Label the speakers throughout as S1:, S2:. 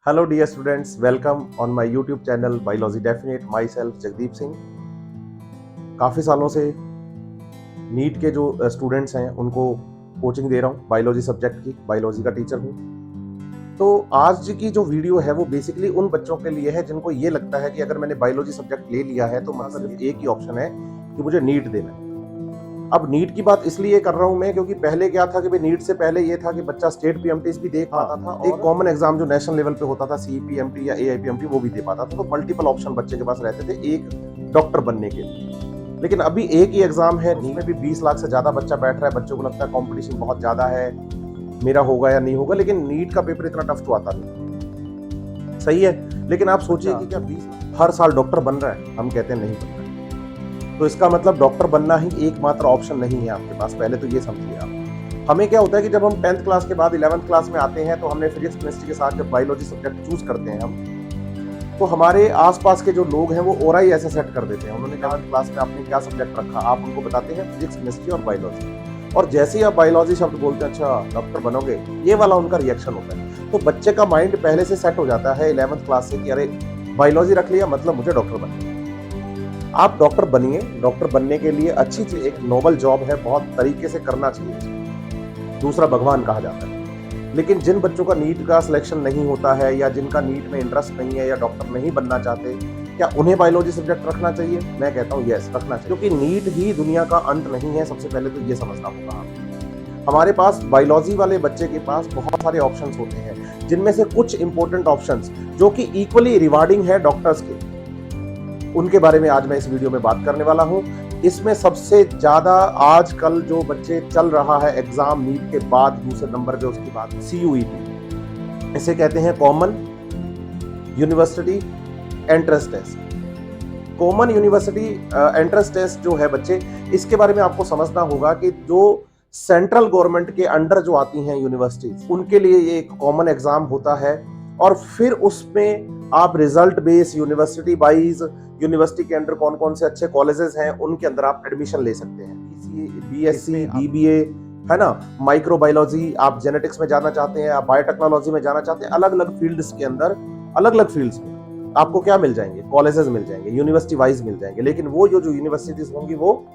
S1: Hello dear students, welcome on my YouTube channel Biology Definite, myself Jagdeep Singh. काफ़ी सालों से NEET के जो स्टूडेंट्स हैं उनको कोचिंग दे रहा हूँ बायोलॉजी सब्जेक्ट की, बायोलॉजी का टीचर हूँ। तो आज की जो वीडियो है वो बेसिकली उन बच्चों के लिए है जिनको ये लगता है कि अगर मैंने बायोलॉजी सब्जेक्ट ले लिया है तो मतलब एक ही ऑप्शन है कि मुझे नीट देना है। अब नीट की बात इसलिए कर रहा हूं मैं क्योंकि पहले क्या था कि भाई नीट से पहले ये था कि बच्चा स्टेट पीएमटीज भी दे पाता था, एक कॉमन एग्जाम जो नेशनल लेवल पे होता था सीपीएमटी या एआईपीएमटी वो भी दे पाता था। तो मल्टीपल ऑप्शन बच्चे के पास रहते थे एक डॉक्टर बनने के लिए। लेकिन अभी एक ही एग्जाम है, नीट में भी 20 लाख से ज्यादा बच्चा बैठ रहा है, बच्चों को लगता है कॉम्पिटिशन बहुत ज्यादा है, मेरा होगा या नहीं होगा। लेकिन नीट का पेपर इतना टफ तो आता नहीं, सही है। लेकिन आप सोचिए कि क्या 20 हर साल डॉक्टर बन रहा है? हम कहते हैं नहीं बन रहा है। तो इसका मतलब डॉक्टर बनना ही एकमात्र ऑप्शन नहीं है आपके पास, पहले तो ये समझिए आप। हमें क्या होता है कि जब हम 10th क्लास के बाद 11th क्लास में आते हैं तो हमने फिजिक्स केमिस्ट्री के साथ जब बायोलॉजी सब्जेक्ट चूज करते हैं हम, तो हमारे आसपास के जो लोग हैं वो ओरा ही ऐसे सेट कर देते हैं। उन्होंने 11th क्लास में आपने क्या सब्जेक्ट रखा, आप उनको बताते हैं फिजिक्स केमिस्ट्री और बायोलॉजी, और जैसे ही आप बायोलॉजी शब्द बोलते हैं अच्छा डॉक्टर बनोगे, ये वाला उनका रिएक्शन होता है। तो बच्चे का माइंड पहले से सेट हो जाता है 11th क्लास से कि अरे बायोलॉजी रख लिया मतलब मुझे डॉक्टर बनना है। आप डॉक्टर बनिए, डॉक्टर बनने के लिए अच्छी चीज, एक नोबल जॉब है, बहुत तरीके से करना चाहिए, दूसरा भगवान कहा जाता है। लेकिन जिन बच्चों का नीट का सिलेक्शन नहीं होता है या जिनका नीट में इंटरेस्ट नहीं है या डॉक्टर नहीं बनना चाहते, क्या उन्हें बायोलॉजी सब्जेक्ट रखना चाहिए? मैं कहता हूँ यस, रखना चाहिए, क्योंकि नीट ही दुनिया का अंत नहीं है। सबसे पहले तो ये समझना होगा। हमारे पास बायोलॉजी वाले बच्चे के पास बहुत सारे ऑप्शंस होते हैं, जिनमें से कुछ इंपॉर्टेंट ऑप्शंस जो कि इक्वली रिवार्डिंग है डॉक्टर्स के, उनके बारे में आज मैं इस वीडियो में बात करने वाला हूं। इसमें सबसे ज्यादा आजकल जो बच्चे चल रहा है एग्जाम नीट के बाद दूसरे नंबर पे, उसकी बात CUET, इसे कहते हैं common university entrance test. Common university entrance test जो है बच्चे, इसके बारे में आपको समझना होगा कि जो सेंट्रल गवर्नमेंट के अंडर जो आती हैं यूनिवर्सिटीज, उनके लिए ये एक कॉमन एग्जाम होता है, और फिर उसमें आप result base university wise, university के अंदर कौन कौन से अच्छे कॉलेजेस हैं उनके अंदर आप एडमिशन ले सकते हैं। BSc BBA है ना, माइक्रोबायोलॉजी, आप जेनेटिक्स में जाना चाहते हैं, आप बायोटेक्नोलॉजी में जाना चाहते हैं, अलग अलग फील्ड्स के अंदर, अलग अलग फील्ड्स में आपको क्या मिल जाएंगे, कॉलेजेस मिल जाएंगे, यूनिवर्सिटी वाइज मिल जाएंगे। लेकिन वो जो यूनिवर्सिटीज होंगी वो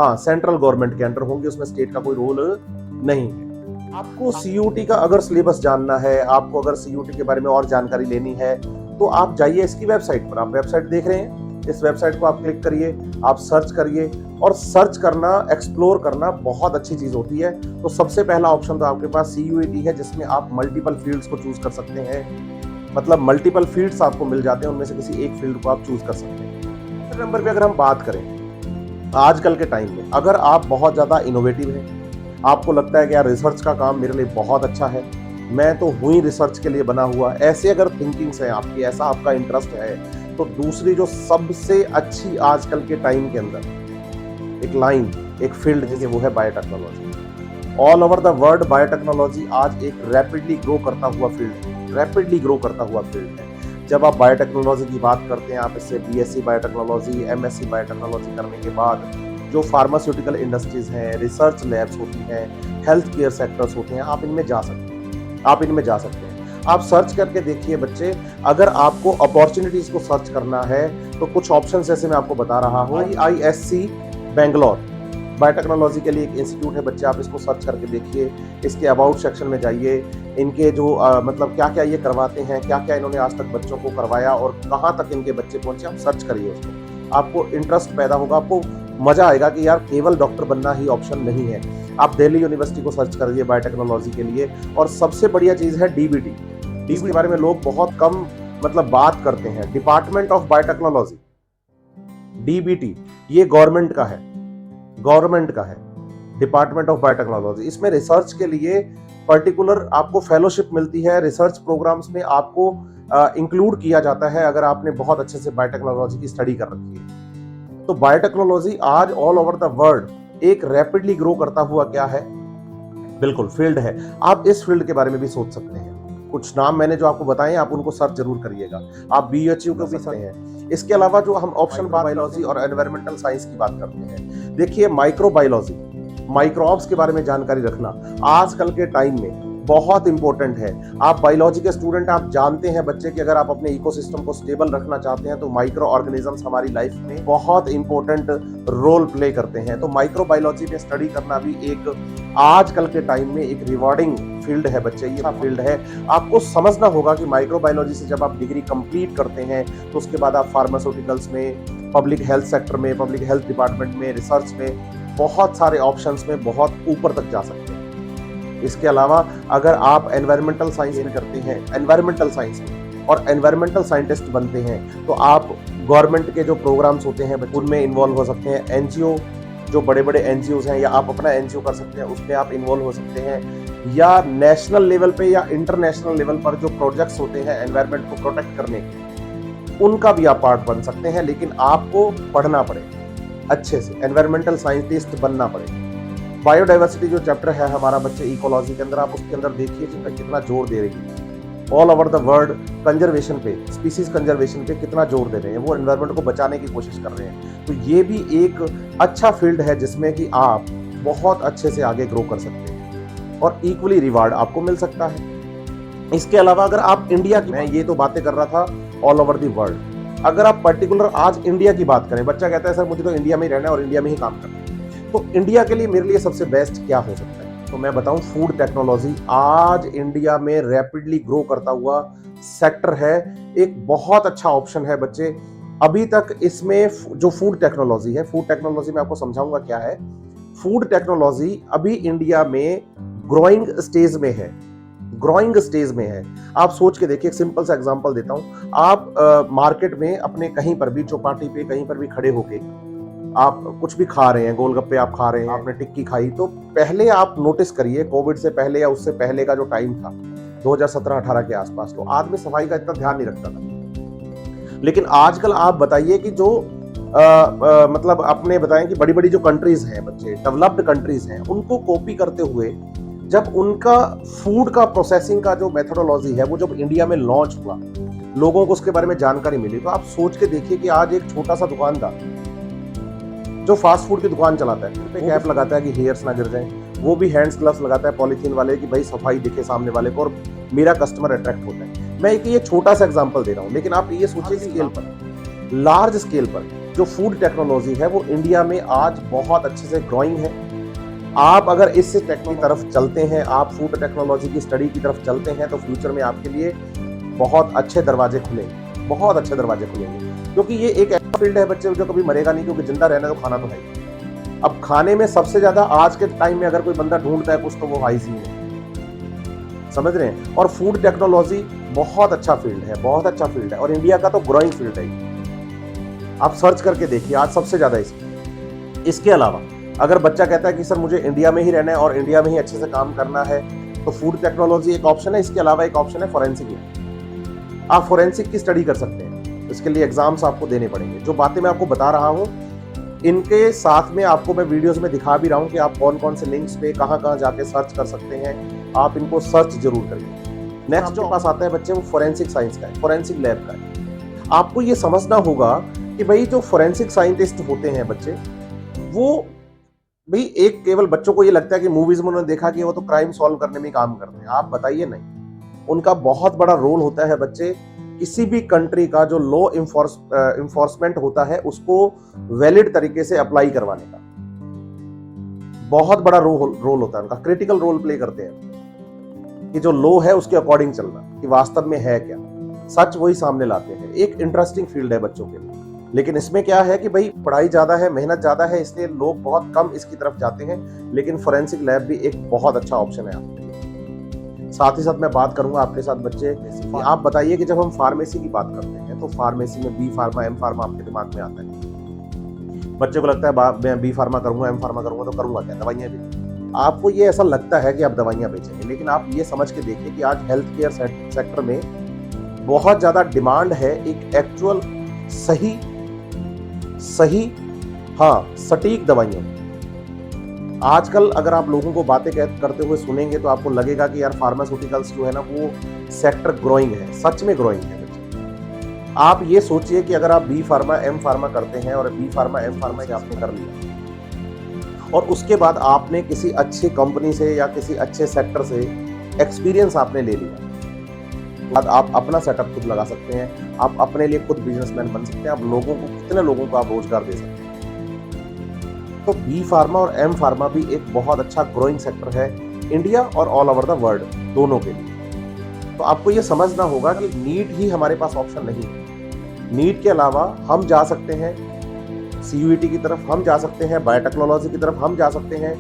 S1: सेंट्रल गवर्नमेंट के अंडर होंगी, उसमें स्टेट का कोई रोल नहीं है। आपको CUT का अगर सिलेबस जानना है, आपको अगर CUT के बारे में और जानकारी लेनी है, तो आप जाइए इसकी वेबसाइट पर। आप वेबसाइट देख रहे हैं, इस वेबसाइट को आप क्लिक करिए, आप सर्च करिए, और सर्च करना, एक्सप्लोर करना बहुत अच्छी चीज होती है। तो सबसे पहला ऑप्शन तो आपके पास CUET है, जिसमें आप मल्टीपल फील्ड्स को चूज कर सकते हैं, मतलब मल्टीपल फील्ड्स आपको मिल जाते हैं, उनमें से किसी एक फील्ड को आप चूज कर सकते हैं। दूसरे नंबर पे अगर हम बात करें आजकल के टाइम में, अगर आप बहुत ज्यादा इनोवेटिव हैं, आपको लगता है कि यार रिसर्च का काम मेरे लिए बहुत अच्छा है, मैं तो हुई रिसर्च के लिए बना हुआ, ऐसे अगर थिंकिंग्स है आपकी, ऐसा आपका इंटरेस्ट है, तो दूसरी जो सबसे अच्छी आजकल के टाइम के अंदर एक लाइन, एक फील्ड है, वो है biotechnology. All over the world biotechnology आज एक रैपिडली ग्रो करता हुआ फील्ड है, रैपिडली ग्रो करता हुआ फील्ड है। जब आप बायोटेक्नोलॉजी की बात करते हैं, आप इससे BSc बायोटेक्नोलॉजी, MSc बायोटेक्नोलॉजी करने के बाद जो फार्मास्यूटिकल इंडस्ट्रीज हैं, रिसर्च लैब्स होती हैं, हेल्थ केयर सेक्टर्स होते हैं, आप इनमें जा सकते हैं, आप इनमें जा सकते हैं। आप सर्च करके देखिए बच्चे, अगर आपको अपॉर्चुनिटीज को सर्च करना है तो कुछ ऑप्शन जैसे मैं आपको बता रहा हूँ, IISc बेंगलोर बायोटेक्नोलॉजी के लिए एक इंस्टीट्यूट है बच्चे, आप इसको सर्च करके देखिए, इसके अबाउट सेक्शन में जाइए, इनके जो मतलब क्या क्या ये करवाते हैं, क्या क्या इन्होंने आज तक बच्चों को करवाया और कहाँ तक इनके बच्चे पहुंचे, आप सर्च करिए उसको, आपको इंटरेस्ट पैदा होगा, आपको मजा आएगा कि यार केवल डॉक्टर बनना ही ऑप्शन नहीं है। आप दिल्ली यूनिवर्सिटी को सर्च करिए बायोटेक्नोलॉजी के लिए। और सबसे बढ़िया चीज है DBT, इसके बारे में लोग बहुत कम मतलब बात करते हैं। डिपार्टमेंट ऑफ बायोटेक्नोलॉजी, DBT, ये गवर्नमेंट का है, गवर्नमेंट का है डिपार्टमेंट ऑफ बायोटेक्नोलॉजी। इसमें रिसर्च के लिए पर्टिकुलर आपको फेलोशिप मिलती है, रिसर्च प्रोग्राम्स में आपको इंक्लूड किया जाता है अगर आपने बहुत अच्छे से बायोटेक्नोलॉजी की स्टडी कर रखी है। तो बायोटेक्नोलॉजी आज ऑल ओवर द वर्ल्ड एक रैपिडली ग्रो करता हुआ क्या है, बिल्कुल फील्ड है। आप इस फील्ड के बारे में भी सोच सकते हैं। कुछ नाम मैंने जो आपको बताए, आप उनको सर्च जरूर करिएगा। आप BHU को भी सकते हैं। इसके अलावा जो हम ऑप्शन बायोलॉजी और एनवायरमेंटल साइंस की बात करते हैं, देखिए माइक्रोबायोलॉजी, माइक्रोब्स के बारे में जानकारी रखना आजकल के टाइम में बहुत इंपॉर्टेंट है। आप बायोलॉजी के स्टूडेंट, आप जानते हैं बच्चे कि अगर आप अपने इकोसिस्टम को स्टेबल रखना चाहते हैं तो माइक्रो ऑर्गेनिजम्स हमारी लाइफ में बहुत इंपॉर्टेंट रोल प्ले करते हैं। तो माइक्रो बायोलॉजी में स्टडी करना भी एक आजकल के टाइम में एक रिवॉर्डिंग फील्ड है बच्चे, ये फील्ड है। आपको समझना होगा कि माइक्रो बायोलॉजी से जब आप डिग्री कंप्लीट करते हैं तो उसके बाद आप फार्मास्यूटिकल्स में, पब्लिक हेल्थ सेक्टर में, पब्लिक हेल्थ डिपार्टमेंट में, रिसर्च में, बहुत सारे ऑप्शंस में बहुत ऊपर तक जा सकते हैं। इसके अलावा अगर आप एनवायरमेंटल साइंस में करते हैं, एनवायरमेंटल साइंस में, और एनवायरमेंटल साइंटिस्ट बनते हैं तो आप गवर्नमेंट के जो प्रोग्राम्स होते हैं उनमें इन्वॉल्व हो सकते हैं। एनजीओ, जो बड़े बड़े एनजीओज हैं, या आप अपना एनजीओ कर सकते हैं, उसमें आप इन्वॉल्व हो सकते हैं। या नेशनल लेवल पे या इंटरनेशनल लेवल पर जो प्रोजेक्ट्स होते हैं एनवायरमेंट को प्रोटेक्ट करने के, उनका भी आप पार्ट बन सकते हैं। लेकिन आपको पढ़ना पड़ेगा अच्छे से, एनवायरमेंटल साइंटिस्ट बनना पड़ेगा। बायोडाइवर्सिटी जो चैप्टर है हमारा बच्चे इकोलॉजी के अंदर, आप उसके अंदर देखिए कितना जोर दे रही है all over the world conservation पे, स्पीसीज कंजर्वेशन पे कितना जोर दे रहे हैं, वो एनवायरमेंट को बचाने की कोशिश कर रहे हैं। तो ये भी एक अच्छा फील्ड है जिसमें कि आप बहुत अच्छे से आगे ग्रो कर सकते हैं और इक्वली रिवार्ड आपको मिल सकता है। इसके अलावा अगर आप इंडिया की, मैं ये तो बातें कर रहा था ऑल ओवर द वर्ल्ड, अगर आप पर्टिकुलर आज इंडिया की बात करें, बच्चा कहता है सर मुझे तो इंडिया में ही रहना है और इंडिया में ही काम करना है, तो इंडिया के लिए मेरे लिए सबसे बेस्ट क्या हो सकता है? तो मैं बताऊं, फूड टेक्नोलॉजी आज इंडिया में रैपिडली ग्रो करता हुआ सेक्टर है, एक बहुत अच्छा ऑप्शन है बच्चे। अभी तक इसमें जो फूड टेक्नोलॉजी है, फूड टेक्नोलॉजी में आपको समझाऊंगा क्या है। फूड टेक्नोलॉजी अभी इंडिया में ग्रोइंग स्टेज में है, ग्रोइंग स्टेज में है। आप सोच के देखिए, एक सिंपल सा एग्जांपल देता हूं। आप मार्केट में अपने कहीं पर भी, चौपाटी पे कहीं पर भी खड़े होके आप कुछ भी खा रहे हैं, गोलगप्पे आप खा रहे हैं, आपने टिक्की खाई, तो पहले आप नोटिस करिए, कोविड से पहले या उससे पहले का जो टाइम था 2017-18 के आसपास, तो आदमी सफाई का इतना ध्यान नहीं रखता था। लेकिन आजकल आप बताइए कि जो मतलब आपने बताएं कि बड़ी बड़ी जो कंट्रीज हैं बच्चे, डेवलप्ड कंट्रीज हैं, उनको कॉपी करते हुए जब उनका फूड का प्रोसेसिंग का जो मेथोडोलॉजी है वो जब इंडिया में लॉन्च हुआ, लोगों को उसके बारे में जानकारी मिली, तो आप सोच के देखिए कि आज एक छोटा सा दुकानदार जो फास्ट फूड की दुकान चलाता है, पे कैप लगाता है कि हेयर्स ना गिर जाएं, वो भी हैंड्स ग्लव्स लगाता है पॉलीथीन वाले कि भाई सफाई दिखे सामने वाले को और मेरा कस्टमर अट्रैक्ट होता है। मैं एक ये छोटा सा एग्जांपल दे रहा हूं, लेकिन आप ये सोचिए स्केल पर, लार्ज स्केल पर जो फूड टेक्नोलॉजी है वो इंडिया में आज बहुत अच्छे से ग्रोइंग है। आप अगर इस टेक की तरफ चलते हैं, आप फूड टेक्नोलॉजी की स्टडी की तरफ चलते हैं, तो फ्यूचर में आपके लिए बहुत अच्छे दरवाजे खुलेंगे, बहुत अच्छे दरवाजे खुलेंगे। क्योंकि ये एक ऐसा फील्ड है बच्चे जो कभी मरेगा नहीं, क्योंकि जिंदा रहना तो खाना तो है। अब खाने में सबसे ज्यादा आज के टाइम में अगर कोई बंदा ढूंढता है कुछ, तो वो हाइजीन है, समझ रहे हैं। और फूड टेक्नोलॉजी बहुत अच्छा फील्ड है, बहुत अच्छा फील्ड है, और इंडिया का तो ग्रोइंग फील्ड है। आप सर्च करके देखिए आज सबसे ज्यादा इसके अलावा अगर बच्चा कहता है कि सर मुझे इंडिया में ही रहना है और इंडिया में ही अच्छे से काम करना है, तो फूड टेक्नोलॉजी एक ऑप्शन है। इसके अलावा एक ऑप्शन है फोरेंसिक। आप फोरेंसिक की स्टडी कर सकते हैं, इसके लिए एग्जाम्स आपको देने पड़ेंगे। जो बातें मैं आपको बता रहा हूँ, इनके साथ में आपको मैं वीडियोस में दिखा भी रहा हूँ कि आप कौन कौन से लिंक्स पे कहाँ जाके सर्च कर सकते हैं। आप इनको सर्च जरूर करिए। नेक्स्ट जो पास आता है बच्चे, वो फोरेंसिक साइंस का है, फोरेंसिक लैब का है। आपको ये समझना होगा कि भाई जो फोरेंसिक साइंटिस्ट होते हैं बच्चे, वो भाई एक केवल बच्चों को ये लगता है कि मूवीज में उन्होंने देखा कि वो तो क्राइम सॉल्व करने में काम करते हैं। आप बताइए नहीं, उनका बहुत बड़ा रोल होता है बच्चे, किसी भी कंट्री का जो लॉ इन्फोर्समेंट होता है उसको वैलिड तरीके से अप्लाई करवाने का बहुत बड़ा रोल होता है उनका, क्रिटिकल रोल प्ले करते हैं कि जो लॉ है उसके अकॉर्डिंग चलना, कि वास्तव में है क्या, सच वही सामने लाते हैं। एक इंटरेस्टिंग फील्ड है बच्चों के लिए। लेकिन इसमें क्या है कि भाई पढ़ाई ज्यादा है, मेहनत ज्यादा है, इसलिए लोग बहुत कम इसकी तरफ जाते हैं। लेकिन फोरेंसिक लैब भी एक बहुत अच्छा ऑप्शन है आपके लिए। साथ ही साथ मैं बात करूंगा आपके साथ बच्चे, आप बताइए कि जब हम फार्मेसी की बात करते हैं तो फार्मेसी में बी फार्मा, एम फार्मा आपके दिमाग में आता है। बच्चे को लगता है मैं बी फार्मा करूंगा, एम फार्मा करूंगा तो करूंगा क्या, दवाइयां बेचूंगा। आपको ये ऐसा लगता है कि आप दवाइयां बेचेंगे, लेकिन आप ये समझ के देखिए कि आज हेल्थ केयर सेक्टर में बहुत ज्यादा डिमांड है एक एक्चुअल सही सटीक दवाइयों। आजकल अगर आप लोगों को बातें करते हुए सुनेंगे तो आपको लगेगा कि यार फार्मास्यूटिकल्स जो है ना वो सेक्टर ग्रोइंग है, सच में ग्रोइंग है। आप ये सोचिए कि अगर आप बी फार्मा, एम फार्मा करते हैं और बी फार्मा, एम फार्मा आपने कर लिया और उसके बाद आपने किसी अच्छी कंपनी से या किसी अच्छे सेक्टर से एक्सपीरियंस आपने ले लिया, बाद आप अपना सेटअप खुद लगा सकते हैं, आप अपने लिए खुद बिजनेसमैन बन सकते हैं, आप लोगों को, कितने लोगों को आप रोजगार दे सकते हैं। तो बी फार्मा और एम फार्मा भी एक बहुत अच्छा ग्रोइंग सेक्टर है इंडिया और ऑल ओवर द वर्ल्ड दोनों के लिए। तो आपको ये समझना होगा कि नीट ही हमारे पास ऑप्शन नहीं है। नीट के अलावा हम जा सकते हैं CUET की तरफ, हम जा सकते हैं बायोटेक्नोलॉजी की तरफ, हम जा सकते हैं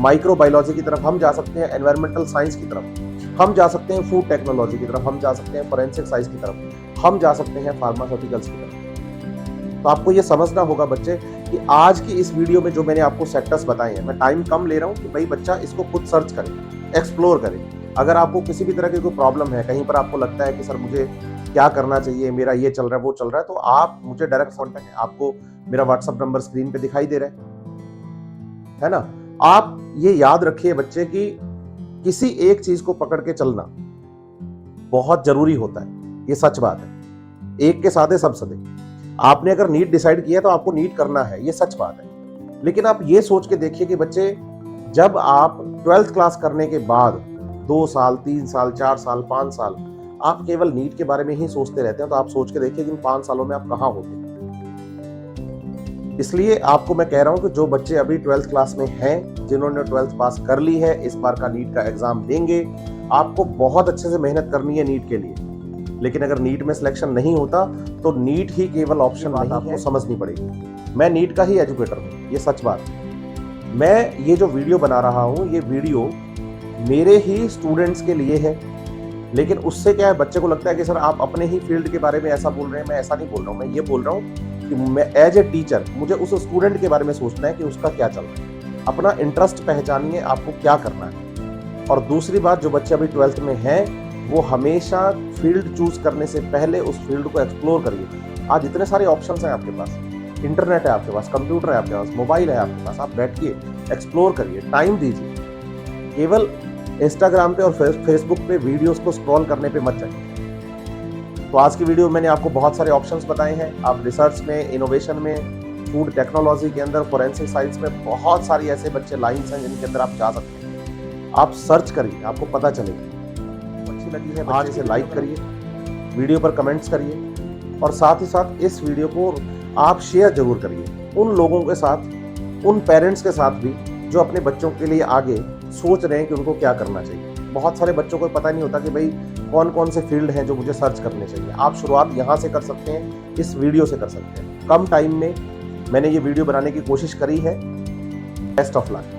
S1: माइक्रोबायोलॉजी की तरफ, हम जा सकते हैं एनवायरमेंटल साइंस की तरफ, हम जा सकते हैं फूड टेक्नोलॉजी की तरफ, हम जा सकते हैं फोरेंसिक साइंस की तरफ, हम जा सकते हैं फार्मास्यूटिकल्स की तरफ। तो आपको ये समझना होगा बच्चे कि आज की इस वीडियो में जो मैंने आपको सेक्टर्स बताए हैं, मैं टाइम कम ले रहा हूँ कि भाई बच्चा इसको खुद सर्च करे, एक्सप्लोर करे। अगर आपको किसी भी तरह की कोई प्रॉब्लम है, कहीं पर आपको लगता है कि सर मुझे क्या करना चाहिए, मेरा ये चल रहा है वो चल रहा है, तो आप मुझे डायरेक्ट कॉन्टेक्ट है, आपको मेरा व्हाट्सएप नंबर स्क्रीन पे दिखाई दे रहा है ना। आप ये याद रखिए बच्चे कि किसी एक चीज को पकड़ के चलना बहुत जरूरी होता है, ये सच बात है। एक के साथ सब सदे। आपने अगर नीट डिसाइड किया तो आपको नीट करना है, ये सच बात है। लेकिन आप ये सोच के देखिए कि बच्चे जब आप 12th क्लास करने के बाद 2 साल 3 साल 4 साल 5 साल आप केवल नीट के बारे में ही सोचते रहते हैं, तो आप सोच के देखिए कि इन 5 सालों में आप कहाँ होते। इसलिए आपको मैं कह रहा हूं कि जो बच्चे अभी 12th क्लास में हैं, जिन्होंने 12th पास कर ली है, इस बार का नीट का एग्जाम देंगे, आपको बहुत अच्छे से मेहनत करनी है नीट के लिए। लेकिन अगर नीट में सिलेक्शन नहीं होता तो नीट ही केवल ऑप्शन नहीं है, आपको समझनी पड़ेगी। मैं नीट का ही एजुकेटर हूं, ये सच बात है। मैं ये जो वीडियो बना रहा हूं, ये वीडियो मेरे ही स्टूडेंट्स के लिए है। लेकिन उससे क्या है, बच्चे को लगता है कि सर आप अपने ही फील्ड के बारे में ऐसा बोल रहे हैं। मैं ऐसा नहीं बोल रहा हूँ, मैं ये बोल रहा हूँ कि मैं एज ए टीचर मुझे उस स्टूडेंट के बारे में सोचना है कि उसका क्या चल रहा है। अपना इंटरेस्ट पहचानिए, आपको क्या करना है। और दूसरी बात, जो बच्चे अभी 12th में हैं, वो हमेशा फील्ड चूज करने से पहले उस फील्ड को एक्सप्लोर करिए। आज इतने सारे ऑप्शंस हैं आपके पास, इंटरनेट है आपके पास, कंप्यूटर है आपके पास, मोबाइल है आपके पास, आप बैठिए, एक्सप्लोर करिए, टाइम दीजिए। केवल इंस्टाग्राम पे और फेसबुक पे वीडियोस को स्क्रॉल करने पे मत जाइए। तो आज की वीडियो में मैंने आपको बहुत सारे ऑप्शंस बताए हैं। आप रिसर्च में, इनोवेशन में, फूड टेक्नोलॉजी के अंदर, फोरेंसिक साइंस में बहुत सारी ऐसे बच्चे लाइन्स हैं जिनके अंदर आप जा सकते हैं। आप सर्च करिए, आपको पता चलेगा। अच्छी लगी है आज इसे लाइक करिए, वीडियो पर कमेंट्स करिए, और साथ ही साथ इस वीडियो को आप शेयर जरूर करिए उन लोगों के साथ, उन पेरेंट्स के साथ भी जो अपने बच्चों के लिए आगे सोच रहे हैं कि उनको क्या करना चाहिए। बहुत सारे बच्चों को पता नहीं होता कि भाई कौन कौन से फील्ड हैं जो मुझे सर्च करने चाहिए। आप शुरुआत यहाँ से कर सकते हैं, इस वीडियो से कर सकते हैं। कम टाइम में मैंने ये वीडियो बनाने की कोशिश करी है। Best of luck.